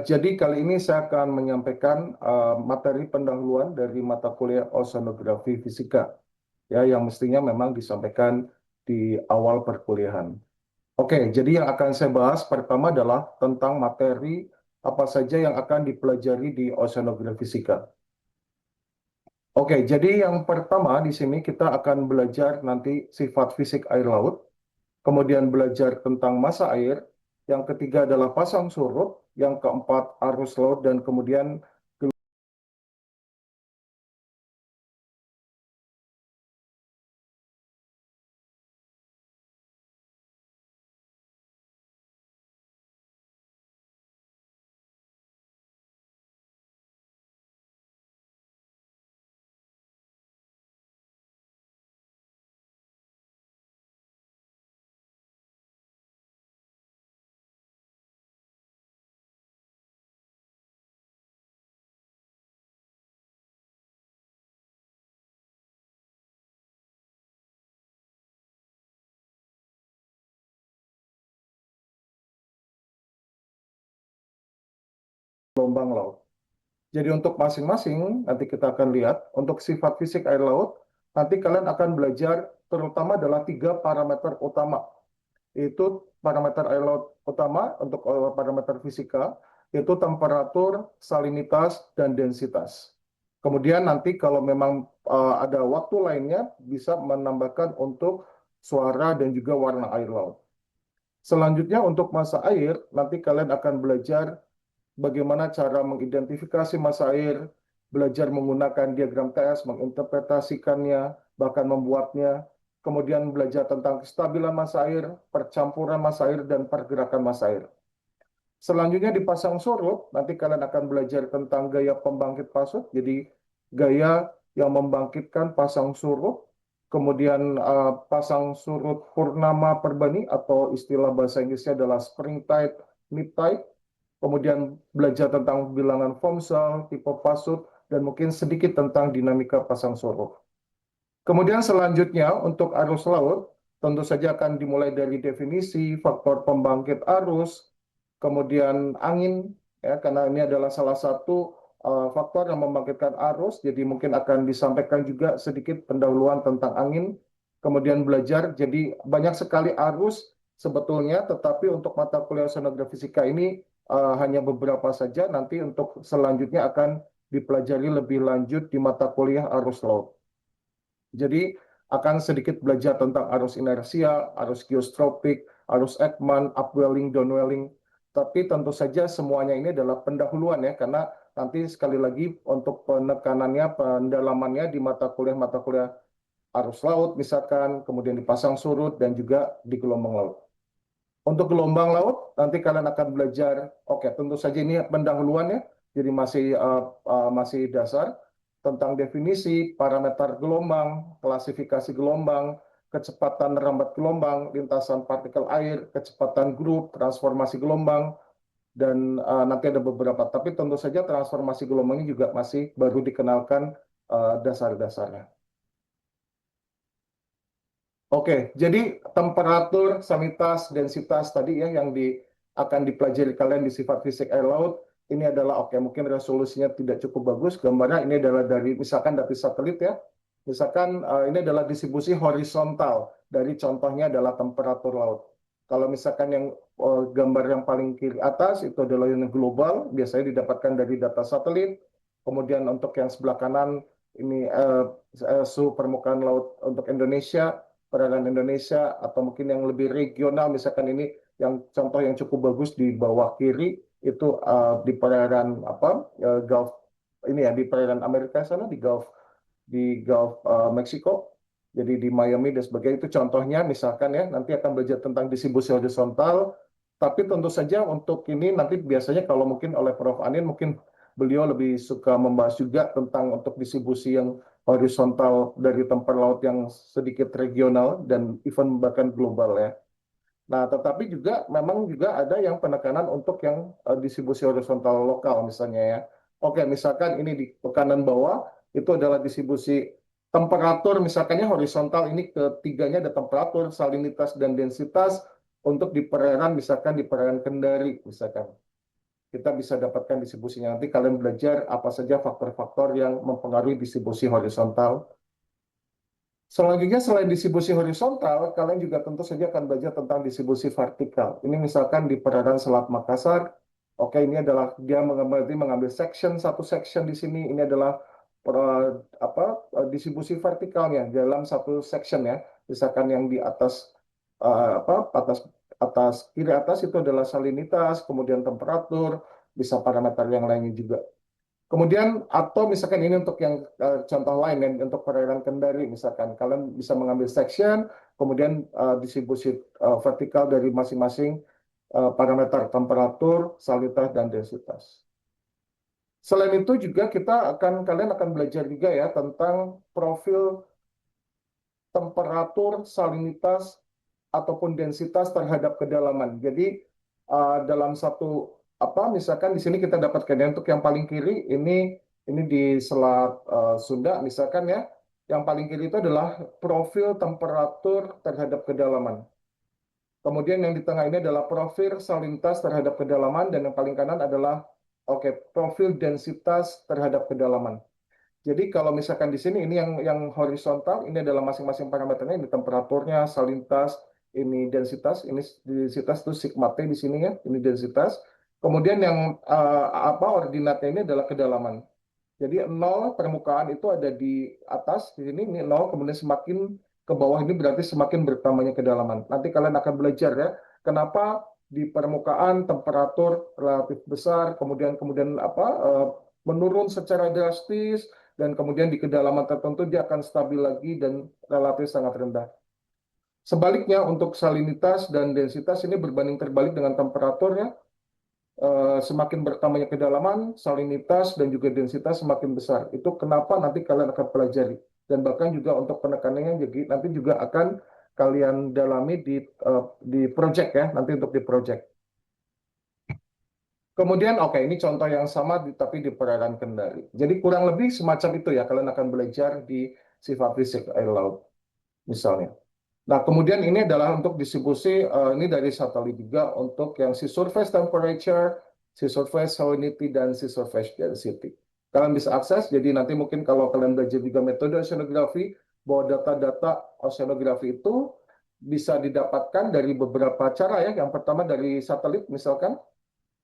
Jadi kali ini saya akan menyampaikan materi pendahuluan dari mata kuliah Oceanografi Fisika, ya, yang mestinya memang disampaikan di awal perkuliahan. Oke, jadi yang akan saya bahas pertama adalah tentang materi apa saja yang akan dipelajari di Oceanografi Fisika. Oke, jadi yang pertama di sini kita akan belajar nanti sifat fisik air laut, kemudian belajar tentang massa air, yang ketiga adalah pasang surut, yang keempat arus laut, dan kemudian gelombang laut. Jadi untuk masing-masing nanti kita akan lihat untuk sifat fisik air laut, nanti kalian akan belajar terutama adalah tiga parameter utama. Itu parameter air laut utama untuk parameter fisika, yaitu temperatur, salinitas, dan densitas. Kemudian nanti kalau memang ada waktu lainnya bisa menambahkan untuk suara dan juga warna air laut. Selanjutnya untuk massa air, nanti kalian akan belajar bagaimana cara mengidentifikasi massa air, belajar menggunakan diagram TS, menginterpretasikannya, bahkan membuatnya, kemudian belajar tentang kestabilan massa air, percampuran massa air, dan pergerakan massa air. Selanjutnya di pasang surut, nanti kalian akan belajar tentang gaya pembangkit pasut, jadi gaya yang membangkitkan pasang surut, kemudian pasang surut purnama perbani atau istilah bahasa Inggrisnya adalah spring tide, mid tide, kemudian belajar tentang bilangan Fomsel, tipe pasut, dan mungkin sedikit tentang dinamika pasang surut. Kemudian selanjutnya untuk arus laut, tentu saja akan dimulai dari definisi, faktor pembangkit arus, kemudian angin, ya, karena ini adalah salah satu faktor yang membangkitkan arus, jadi mungkin akan disampaikan juga sedikit pendahuluan tentang angin, kemudian belajar, jadi banyak sekali arus sebetulnya, tetapi untuk mata kuliah oceanografi fisika ini hanya beberapa saja, nanti untuk selanjutnya akan dipelajari lebih lanjut di mata kuliah arus laut. Jadi akan sedikit belajar tentang arus inersia, arus geostropik, arus Ekman, upwelling, downwelling. Tapi tentu saja semuanya ini adalah pendahuluan ya, karena nanti sekali lagi untuk penekanannya, pendalamannya di mata kuliah arus laut misalkan, kemudian dipasang surut dan juga di gelombang laut. Untuk gelombang laut nanti kalian akan belajar, oke, tentu saja ini pendahuluannya, jadi masih dasar tentang definisi, parameter gelombang, klasifikasi gelombang, kecepatan rambat gelombang, lintasan partikel air, kecepatan grup, transformasi gelombang, dan nanti ada beberapa. Tapi tentu saja transformasi gelombangnya juga masih baru dikenalkan dasar-dasarnya. Oke, jadi temperatur, salinitas, densitas tadi ya yang akan dipelajari kalian di sifat fisik air laut. Ini adalah oke, mungkin resolusinya tidak cukup bagus. Gambarnya ini adalah dari misalkan dari satelit ya. Misalkan ini adalah distribusi horizontal dari contohnya adalah temperatur laut. Kalau misalkan yang gambar yang paling kiri atas itu adalah yang global, biasanya didapatkan dari data satelit. Kemudian untuk yang sebelah kanan ini suhu permukaan laut untuk Indonesia, perairan Indonesia, atau mungkin yang lebih regional, misalkan ini yang contoh yang cukup bagus di bawah kiri itu di perairan Gulf ini ya, di perairan Amerika sana, di Gulf Meksiko, jadi di Miami dan sebagainya. Itu contohnya misalkan ya, nanti akan belajar tentang distribusi horizontal, tapi tentu saja untuk ini nanti biasanya kalau mungkin oleh Prof. Anin mungkin beliau lebih suka membahas juga tentang untuk distribusi yang horizontal dari tempat laut yang sedikit regional dan even bahkan global ya. Nah, tetapi juga memang juga ada yang penekanan untuk yang distribusi horizontal lokal misalnya ya. Oke, misalkan ini di tekanan bawah itu adalah distribusi temperatur, misalkannya horizontal ini ketiganya ada temperatur, salinitas dan densitas untuk di perairan misalkan di perairan Kendari misalkan. kita bisa dapatkan distribusinya. Nanti kalian belajar apa saja faktor-faktor yang mempengaruhi distribusi horizontal. Selanjutnya, selain distribusi horizontal, kalian juga tentu saja akan belajar tentang distribusi vertikal. Ini misalkan di perairan Selat Makassar, oke, ini adalah dia mengambil section, satu section di sini, ini adalah distribusi vertikalnya dalam satu section ya. Misalkan yang di atas atas kiri atas itu adalah salinitas, kemudian temperatur, bisa parameter yang lainnya juga. Kemudian atau misalkan ini untuk yang contoh lain yang untuk perairan Kendari misalkan kalian bisa mengambil section kemudian distribusi vertikal dari masing-masing parameter temperatur, salinitas dan densitas. Selain itu juga kalian akan belajar juga ya tentang profil temperatur, salinitas ataupun densitas terhadap kedalaman. Jadi dalam satu misalkan di sini kita dapatkan ya, untuk yang paling kiri ini di Selat Sunda misalkan ya, yang paling kiri itu adalah profil temperatur terhadap kedalaman. Kemudian yang di tengah ini adalah profil salinitas terhadap kedalaman dan yang paling kanan adalah profil densitas terhadap kedalaman. Jadi kalau misalkan di sini ini yang horizontal ini adalah masing-masing parameternya, ini temperaturnya, salinitas, ini densitas itu sigma T di sini ya, ini densitas. Kemudian yang ordinatnya ini adalah kedalaman. Jadi 0 permukaan itu ada di atas di sini ini 0, kemudian semakin ke bawah ini berarti semakin bertambahnya kedalaman. Nanti kalian akan belajar ya kenapa di permukaan temperatur relatif besar, kemudian menurun secara drastis dan kemudian di kedalaman tertentu dia akan stabil lagi dan relatif sangat rendah. Sebaliknya untuk salinitas dan densitas ini berbanding terbalik dengan temperaturnya. Semakin bertambahnya kedalaman, salinitas dan juga densitas semakin besar. Itu kenapa nanti kalian akan pelajari. Dan bahkan juga untuk penekanannya jadi nanti juga akan kalian dalami di project ya, nanti untuk di project. Kemudian ini contoh yang sama tapi di perairan Kendari. Jadi kurang lebih semacam itu ya, kalian akan belajar di sifat fisik air laut misalnya. Nah, kemudian ini adalah untuk distribusi, ini dari satelit juga untuk yang sea surface temperature, sea surface salinity, dan sea surface density. Kalian bisa akses, jadi nanti mungkin kalau kalian belajar juga metode oceanografi, bahwa data-data oceanografi itu bisa didapatkan dari beberapa cara ya. Yang pertama dari satelit misalkan,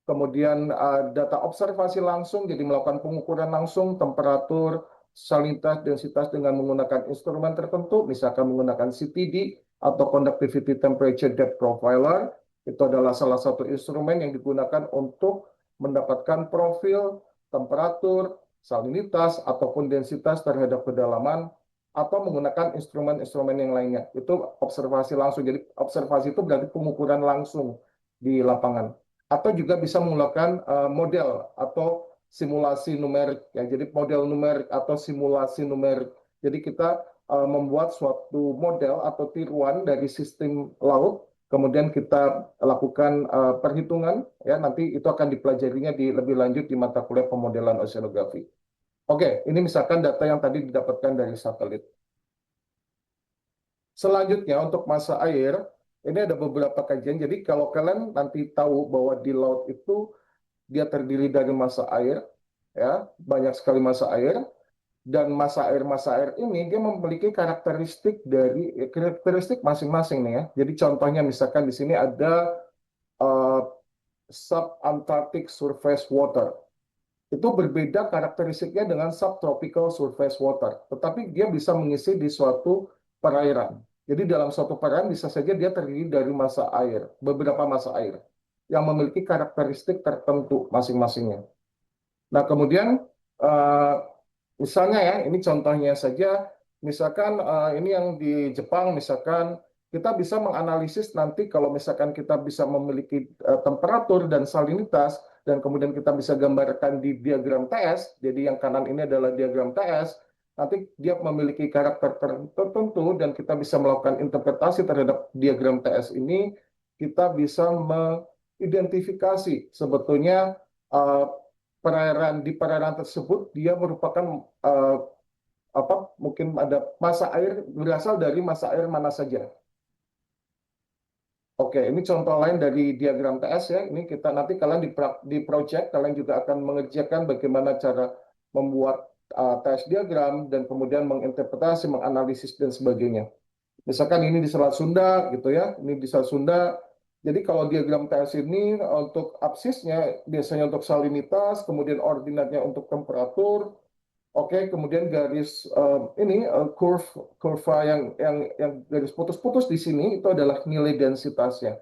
kemudian data observasi langsung, jadi melakukan pengukuran langsung temperatur, salinitas, densitas dengan menggunakan instrumen tertentu, misalkan menggunakan CTD atau Conductivity Temperature Depth Profiler. Itu adalah salah satu instrumen yang digunakan untuk mendapatkan profil temperatur, salinitas, ataupun densitas terhadap kedalaman, atau menggunakan instrumen-instrumen yang lainnya. Itu observasi langsung. Jadi observasi itu berarti pengukuran langsung di lapangan atau juga bisa menggunakan model atau simulasi numerik ya. Jadi model numerik atau simulasi numerik. Jadi kita membuat suatu model atau tiruan dari sistem laut, kemudian kita lakukan perhitungan ya. Nanti itu akan dipelajarinya lebih lanjut di mata kuliah pemodelan oceanografi. Oke, ini misalkan data yang tadi didapatkan dari satelit. Selanjutnya untuk massa air, ini ada beberapa kajian. Jadi kalau kalian nanti tahu bahwa di laut itu dia terdiri dari massa air, ya banyak sekali massa air, dan massa air ini dia memiliki karakteristik masing-masing nih ya. Jadi contohnya misalkan di sini ada uh, subantarctic surface water. Itu berbeda karakteristiknya dengan subtropical surface water, tetapi dia bisa mengisi di suatu perairan. Jadi dalam suatu perairan bisa saja dia terdiri dari massa air, beberapa massa air yang memiliki karakteristik tertentu masing-masingnya. Nah, kemudian eh, misalnya ya, ini contohnya saja, misalkan ini yang di Jepang, misalkan kita bisa menganalisis nanti kalau misalkan kita bisa memiliki temperatur dan salinitas, dan kemudian kita bisa gambarkan di diagram TS, jadi yang kanan ini adalah diagram TS, nanti dia memiliki karakter tertentu dan kita bisa melakukan interpretasi terhadap diagram TS ini, kita bisa mengidentifikasi sebetulnya uh, di perairan tersebut dia merupakan uh, mungkin ada massa air berasal dari massa air mana saja. Oke, Oke, ini contoh lain dari diagram TS ya. Ini kita nanti kalian di project kalian juga akan mengerjakan bagaimana cara membuat TS diagram dan kemudian menginterpretasi, menganalisis dan sebagainya. Misalkan ini di Selat Sunda gitu ya, ini di Selat Sunda. Jadi kalau diagram TS ini untuk absisnya biasanya untuk salinitas, kemudian ordinatnya untuk temperatur, oke, kemudian garis ini kurva yang garis putus-putus di sini itu adalah nilai densitasnya.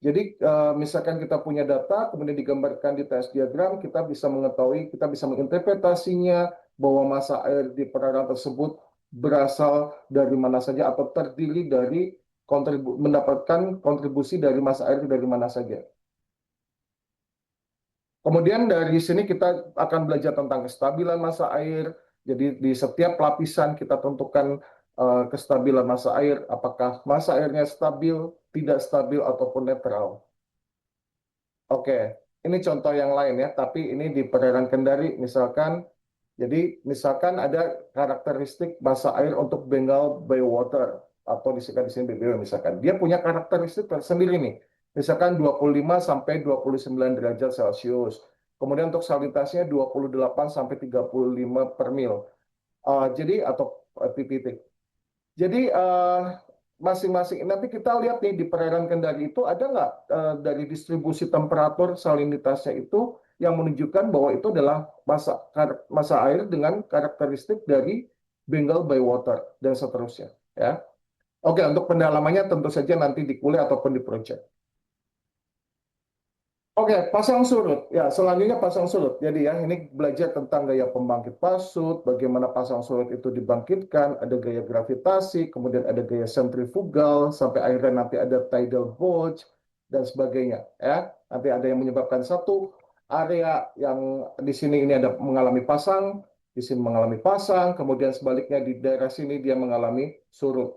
Jadi misalkan kita punya data, kemudian digambarkan di TS diagram, kita bisa mengetahui, kita bisa menginterpretasinya bahwa massa air di perairan tersebut berasal dari mana saja atau terdiri dari mendapatkan kontribusi dari massa air dari mana saja. Kemudian dari sini kita akan belajar tentang kestabilan massa air. Jadi di setiap lapisan kita tentukan kestabilan massa air, apakah massa airnya stabil, tidak stabil, ataupun netral. Oke, ini contoh yang lain ya, tapi ini di perairan Kendari misalkan. Jadi misalkan ada karakteristik massa air untuk Bengal Bay Water atau disingkat di sini BBW misalkan. Dia punya karakteristik tersendiri nih. Misalkan 25 sampai 29 derajat Celcius. Kemudian untuk salinitasnya 28 sampai 35 per mil. Jadi atau ppt. Jadi masing-masing nanti kita lihat nih di perairan Kendari itu ada nggak dari distribusi temperatur salinitasnya itu yang menunjukkan bahwa itu adalah massa air dengan karakteristik dari Bengal by water dan seterusnya ya. Oke, untuk pendalamannya tentu saja nanti di kuliah ataupun di proyek. Oke, pasang surut. Ya, selanjutnya pasang surut. Jadi ya, ini belajar tentang gaya pembangkit pasut, bagaimana pasang surut itu dibangkitkan, ada gaya gravitasi, kemudian ada gaya sentrifugal, sampai akhirnya nanti ada tidal bulge, dan sebagainya. Ya, nanti ada yang menyebabkan satu area yang di sini ini ada mengalami pasang, di sini mengalami pasang, kemudian sebaliknya di daerah sini dia mengalami surut.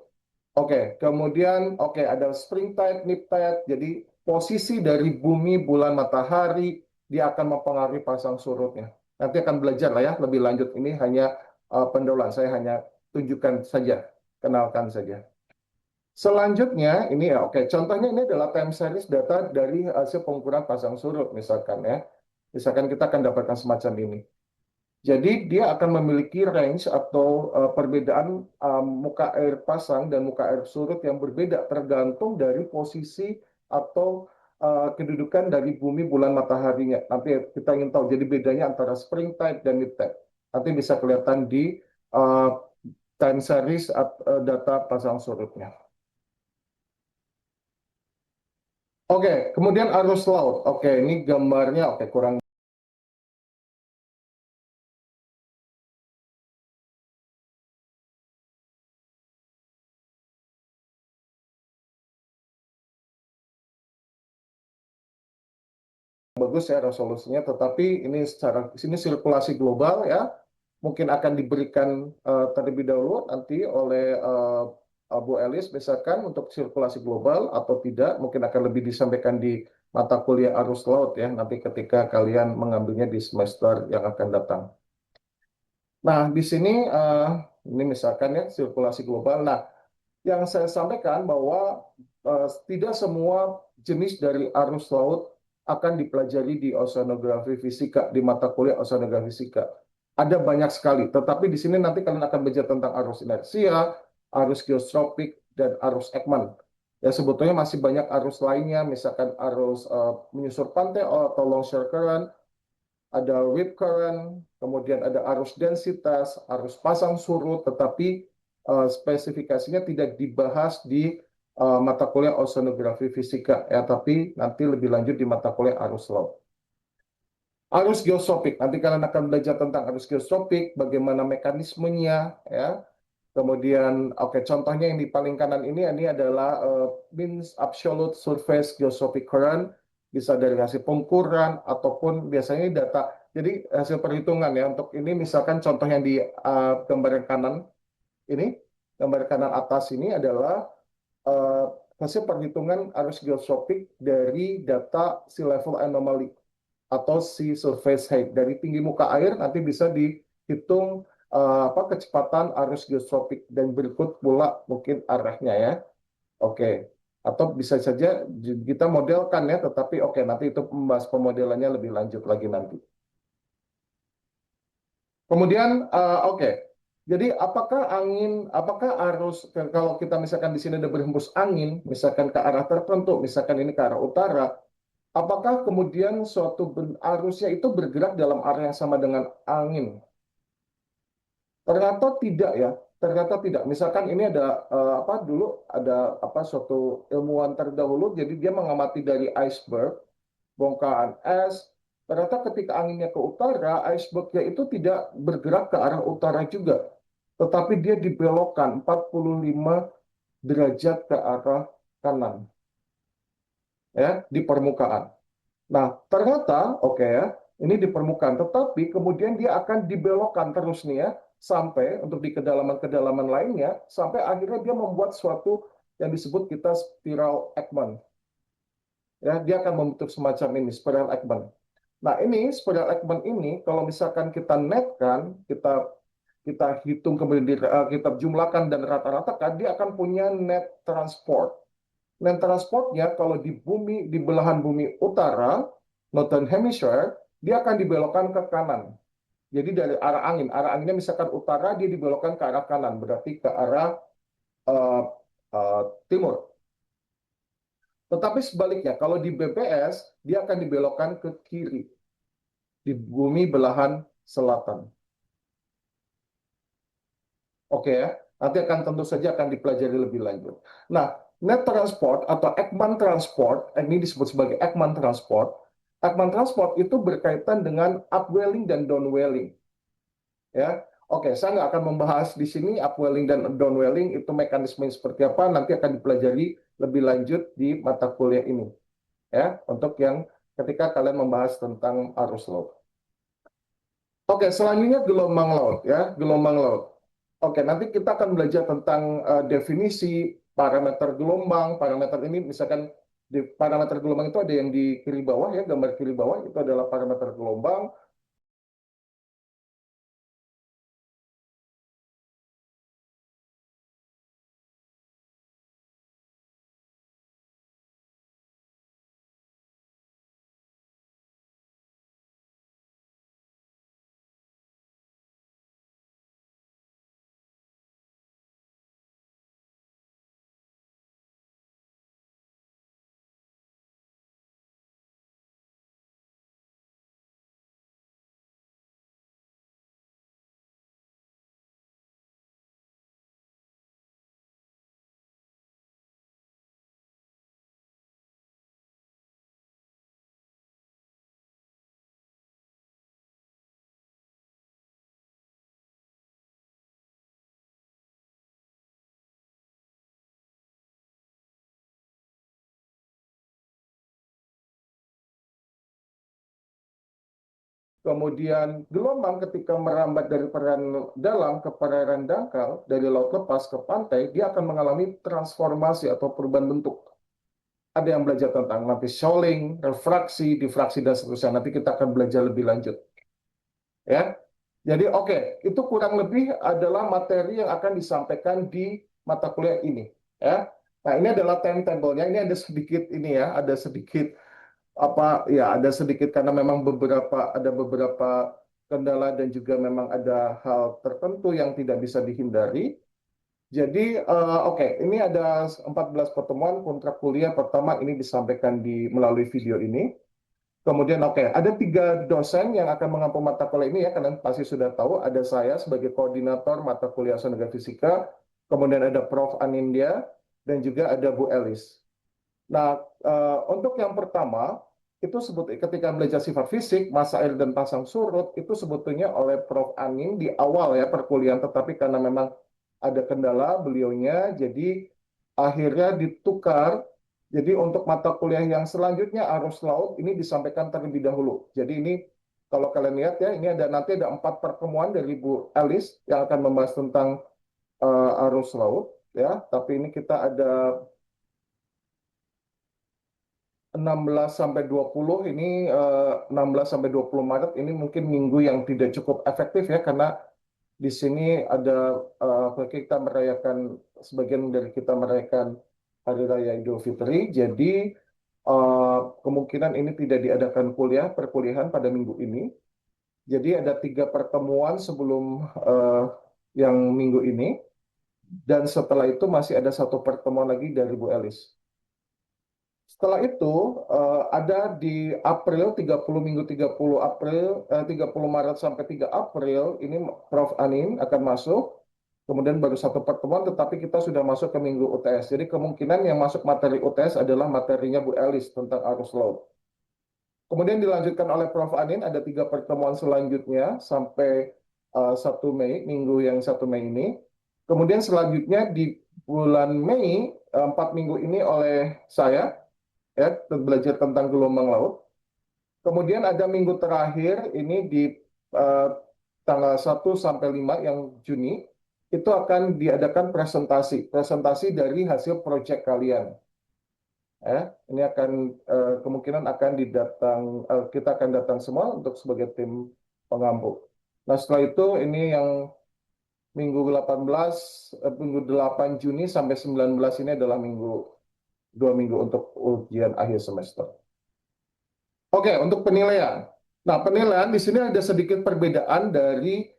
Oke, kemudian ada spring tide, nip tide. Jadi posisi dari bumi, bulan, matahari dia akan mempengaruhi pasang surutnya. Nanti akan belajar lah ya lebih lanjut. Ini hanya pendahuluan. Saya hanya tunjukkan saja, kenalkan saja. Selanjutnya ini ya contohnya ini adalah time series data dari hasil pengukuran pasang surut misalkan ya. Misalkan kita akan dapatkan semacam ini. Jadi dia akan memiliki range atau perbedaan muka air pasang dan muka air surut yang berbeda tergantung dari posisi atau kedudukan dari bumi, bulan, mataharinya. Nanti kita ingin tahu jadi bedanya antara spring tide dan mid tide. Nanti bisa kelihatan di uh, time series data pasang surutnya. Oke, kemudian arus laut. Oke, ini gambarnya kurang bagus ya resolusinya, tetapi ini secara sini sirkulasi global ya, mungkin akan diberikan terlebih dahulu nanti oleh Bu Elis misalkan untuk sirkulasi global atau tidak, mungkin akan lebih disampaikan di mata kuliah arus laut ya, nanti ketika kalian mengambilnya di semester yang akan datang. Nah, di sini ini misalkan ya sirkulasi global. Nah, yang saya sampaikan bahwa tidak semua jenis dari arus laut akan dipelajari di oceanografi fisika, di mata kuliah oceanografi fisika. Ada banyak sekali, tetapi di sini nanti kalian akan belajar tentang arus inersia, arus geostropik, dan arus Ekman. Ya, sebetulnya masih banyak arus lainnya, misalkan arus menyusur pantai atau longshore current, ada rip current, kemudian ada arus densitas, arus pasang surut, tetapi spesifikasinya tidak dibahas di mata kuliah oceanografi fisika ya, tapi nanti lebih lanjut di mata kuliah arus laut. Arus geostropik, nanti kalian akan belajar tentang arus geostropik, bagaimana mekanismenya ya. Kemudian contohnya yang di paling kanan ini adalah means absolute surface geostrophic current, bisa dari hasil pengukuran ataupun biasanya ini data. Jadi hasil perhitungan ya, untuk ini misalkan contoh yang di gambar kanan ini, gambar kanan atas ini adalah uh, hasil perhitungan arus geostropik dari data sea level anomaly atau sea surface height. Dari tinggi muka air nanti bisa dihitung kecepatan arus geostropik dan berikut pula mungkin arahnya ya. Oke. Atau bisa saja kita modelkan ya, tetapi oke, nanti itu membahas pemodelannya lebih lanjut lagi nanti. Kemudian, oke, jadi apakah arus, kalau kita misalkan di sini ada berhembus angin, misalkan ke arah tertentu, misalkan ini ke arah utara, apakah kemudian arusnya itu bergerak dalam arah yang sama dengan angin? Ternyata tidak ya, ternyata tidak. Misalkan ini ada apa dulu ada apa suatu ilmuwan terdahulu, jadi dia mengamati dari iceberg, bongkahan es. Ternyata ketika anginnya ke utara, icebergnya itu tidak bergerak ke arah utara juga, tetapi dia dibelokkan 45 derajat ke arah kanan, ya, di permukaan. Nah, ternyata, oke ya, ini di permukaan, tetapi kemudian dia akan dibelokkan terus nih ya, sampai untuk di kedalaman-kedalaman lainnya, sampai akhirnya dia membuat suatu yang disebut kita spiral Ekman. Ya, dia akan membentuk semacam ini, spiral Ekman. Nah, ini spiral Ekman ini, kalau misalkan kita netkan, kita kita hitung kemudian kita jumlahkan dan rata-ratakan, dia akan punya net transport. Net transportnya kalau di bumi, di belahan bumi utara, Northern Hemisphere, dia akan dibelokkan ke kanan. Jadi dari arah anginnya misalkan utara, dia dibelokkan ke arah kanan, berarti ke arah uh, timur. Tetapi sebaliknya, kalau di BPS, dia akan dibelokkan ke kiri, di bumi belahan selatan. Oke ya, nanti akan tentu saja akan dipelajari lebih lanjut. Nah, net transport atau Ekman transport, ini disebut sebagai Ekman transport. Ekman transport itu berkaitan dengan upwelling dan downwelling. Ya, oke, saya nggak akan membahas di sini upwelling dan downwelling itu mekanisme seperti apa. Nanti akan dipelajari lebih lanjut di mata kuliah ini. Ya, untuk yang ketika kalian membahas tentang arus laut. Oke, selanjutnya gelombang laut ya, gelombang laut. Oke, nanti kita akan belajar tentang definisi parameter gelombang. Parameter ini misalkan di parameter gelombang itu ada yang di kiri bawah ya, gambar kiri bawah itu adalah parameter gelombang. Kemudian gelombang ketika merambat dari perairan dalam ke perairan dangkal, dari laut lepas ke pantai, dia akan mengalami transformasi atau perubahan bentuk. Ada yang belajar tentang nanti shoaling, refraksi, difraksi, dan seterusnya. Nanti kita akan belajar lebih lanjut. Ya, jadi oke, itu kurang lebih adalah materi yang akan disampaikan di mata kuliah ini. Ya, nah ini adalah timetable-nya. Ini ada sedikit ini ya, ada sedikit apa ya, ada sedikit karena memang beberapa kendala dan juga memang ada hal tertentu yang tidak bisa dihindari. Jadi oke, ini ada 14 pertemuan kontrak kuliah pertama ini disampaikan melalui video ini. Kemudian oke, ada 3 dosen yang akan mengampu mata kuliah ini ya, kalian pasti sudah tahu. Ada saya sebagai koordinator mata kuliah Astronomika Fisika, kemudian ada Prof. Anindya, dan juga ada Bu Elis. Nah, untuk yang pertama, itu ketika belajar sifat fisik, massa air dan pasang surut, itu sebetulnya oleh Prof. Anin di awal ya perkuliahan, tetapi karena memang ada kendala beliaunya, jadi akhirnya ditukar. Jadi untuk mata kuliah yang selanjutnya arus laut ini disampaikan terlebih dahulu. Jadi ini kalau kalian lihat ya, ini nanti ada 4 pertemuan dari Bu Elis yang akan membahas tentang arus laut ya. Tapi ini kita ada 16 sampai 20 ini 16 sampai 20 Maret ini mungkin minggu yang tidak cukup efektif ya, karena di sini ada kita merayakan, sebagian dari kita merayakan Hari Raya Idul Fitri. Jadi kemungkinan ini tidak diadakan perkuliahan pada minggu ini. Jadi ada 3 pertemuan sebelum yang minggu ini. Dan setelah itu masih ada 1 pertemuan lagi dari Bu Elis. Setelah itu ada di April 30 minggu 30 April 30 Maret sampai 3 April ini Prof Anin akan masuk. Kemudian baru 1 pertemuan tetapi kita sudah masuk ke minggu UTS. Jadi kemungkinan yang masuk materi UTS adalah materinya Bu Elis tentang arus laut. Kemudian dilanjutkan oleh Prof Anin ada 3 pertemuan selanjutnya sampai 1 Mei, minggu yang 1 Mei ini. Kemudian selanjutnya di bulan Mei 4 minggu ini oleh saya ya belajar tentang gelombang laut. Kemudian ada minggu terakhir ini di eh, tanggal 1 sampai 5 yang Juni itu akan diadakan presentasi dari hasil proyek kalian. Ini akan kemungkinan akan kita akan datang semua untuk sebagai tim pengampu. Nah, setelah itu ini yang minggu 18 minggu 8 Juni sampai 19 ini adalah 2 minggu untuk ujian akhir semester. Oke, untuk penilaian. Nah, penilaian di sini ada sedikit perbedaan dari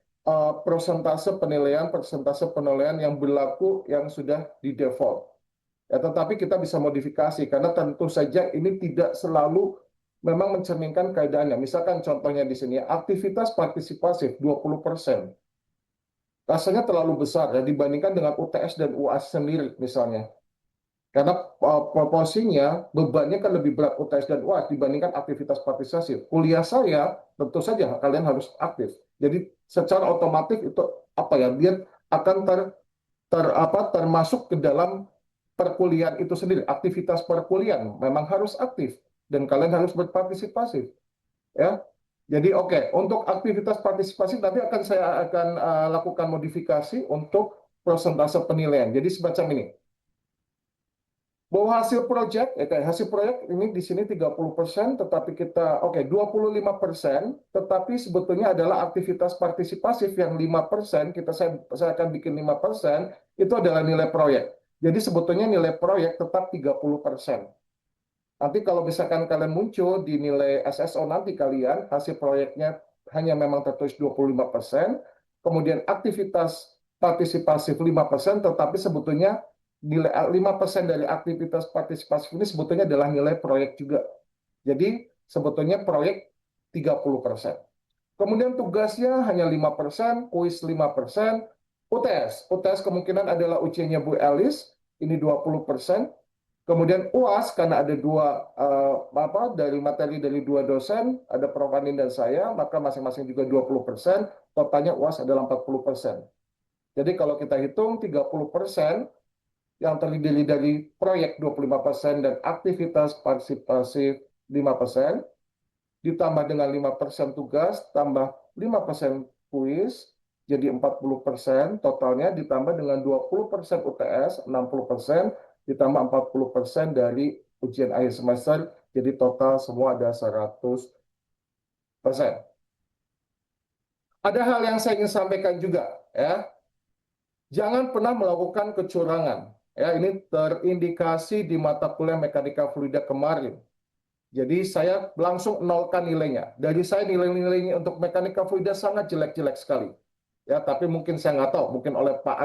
persentase penilaian yang berlaku yang sudah di default. Ya, tetapi kita bisa modifikasi karena tentu saja ini tidak selalu memang mencerminkan keadaannya. Misalkan contohnya di sini aktivitas partisipasif 20%. Rasanya terlalu besar ya dibandingkan dengan UTS dan UAS sendiri misalnya. Karena proporsinya bebannya kan lebih berat UTS dan UAS dibandingkan aktivitas partisipasi. Kuliah saya tentu saja kalian harus aktif. Jadi secara otomatis itu apa ya dia akan termasuk ke dalam perkuliahan itu sendiri. Aktivitas perkuliahan memang harus aktif dan kalian harus berpartisipasi. Ya, jadi oke untuk aktivitas partisipasi nanti saya akan lakukan modifikasi untuk persentase penilaian. Jadi semacam ini bahwa hasil proyek ini di sini 30%, tetapi kita 25%, tetapi sebetulnya adalah aktivitas partisipasif yang 5%, saya akan bikin 5%, itu adalah nilai proyek. Jadi sebetulnya nilai proyek tetap 30%. Nanti kalau misalkan kalian muncul di nilai SSO nanti kalian, hasil proyeknya hanya memang tertulis 25%, kemudian aktivitas partisipasif 5%, tetapi sebetulnya nilai 5% dari aktivitas partisipasi ini sebetulnya adalah nilai proyek juga. Jadi sebetulnya proyek 30%. Kemudian tugasnya hanya 5%, kuis 5%, UTS. UTS kemungkinan adalah ujiannya Bu Elis, ini 20%. Kemudian UAS karena ada dari materi dari 2 dosen, ada Prof. Anin dan saya, maka masing-masing juga 20%, totalnya UAS adalah 40%. Jadi kalau kita hitung 30%, yang terdiri dari proyek 25% dan aktivitas partisipasi 5%, ditambah dengan 5% tugas, tambah 5% kuis, jadi 40% totalnya, ditambah dengan 20% UTS, 60%, ditambah 40% dari ujian akhir semester, jadi total semua ada 100%. Ada hal yang saya ingin sampaikan juga, ya. Jangan pernah melakukan kecurangan. Ya, ini terindikasi di mata kuliah mekanika fluida kemarin. Jadi saya langsung nolkan nilainya. Dari saya nilai-nilainya untuk mekanika fluida sangat jelek-jelek sekali. Ya, tapi mungkin saya nggak tahu. Mungkin oleh Pak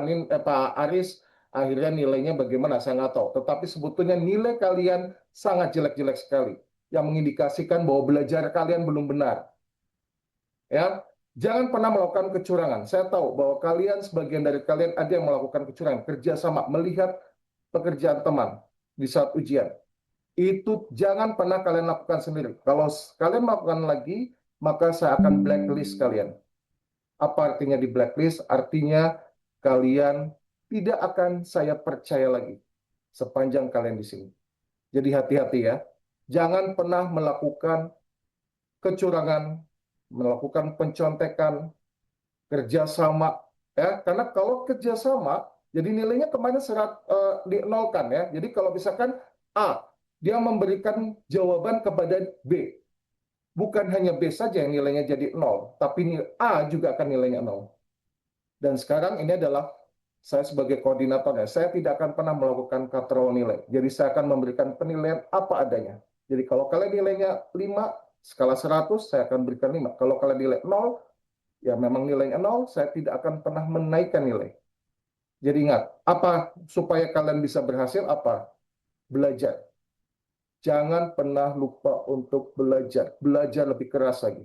Aris akhirnya nilainya bagaimana saya nggak tahu. Tetapi sebetulnya nilai kalian sangat jelek-jelek sekali. Yang mengindikasikan bahwa belajar kalian belum benar. Ya, jangan pernah melakukan kecurangan. Saya tahu bahwa sebagian dari kalian ada yang melakukan kecurangan, kerjasama, melihat pekerjaan teman di saat ujian. Itu jangan pernah kalian lakukan sendiri. Kalau kalian melakukan lagi, maka saya akan blacklist kalian. Apa artinya di blacklist? Artinya kalian tidak akan saya percaya lagi sepanjang kalian di sini. Jadi hati-hati ya. Jangan pernah melakukan kecurangan, melakukan pencontekan, kerjasama, ya. Karena kalau kerjasama, jadi nilainya kemarin dinolkan ya. Jadi kalau misalkan A, dia memberikan jawaban kepada B, bukan hanya B saja yang nilainya jadi 0, tapi A juga akan nilainya 0. Dan sekarang ini adalah Saya sebagai koordinatornya, saya tidak akan pernah melakukan katrol nilai. Jadi saya akan memberikan penilaian apa adanya. Jadi kalau kalian nilainya 5, skala 100, saya akan berikan 5. Kalau kalian nilai 0, ya memang nilainya 0, saya tidak akan pernah menaikkan nilai. Jadi ingat, apa supaya kalian bisa berhasil? Apa? Belajar. Jangan pernah lupa untuk belajar. Belajar lebih keras lagi.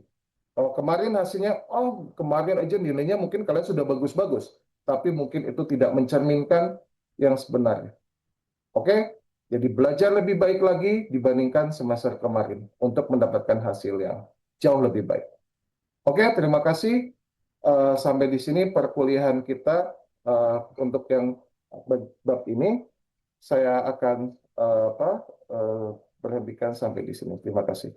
Kalau kemarin hasilnya, oh kemarin aja nilainya mungkin kalian sudah bagus-bagus, tapi mungkin itu tidak mencerminkan yang sebenarnya. Oke? Jadi belajar lebih baik lagi dibandingkan semester kemarin untuk mendapatkan hasil yang jauh lebih baik. Oke, terima kasih. Sampai di sini perkuliahan kita untuk yang bab ini. Saya akan berhentikan sampai di sini. Terima kasih.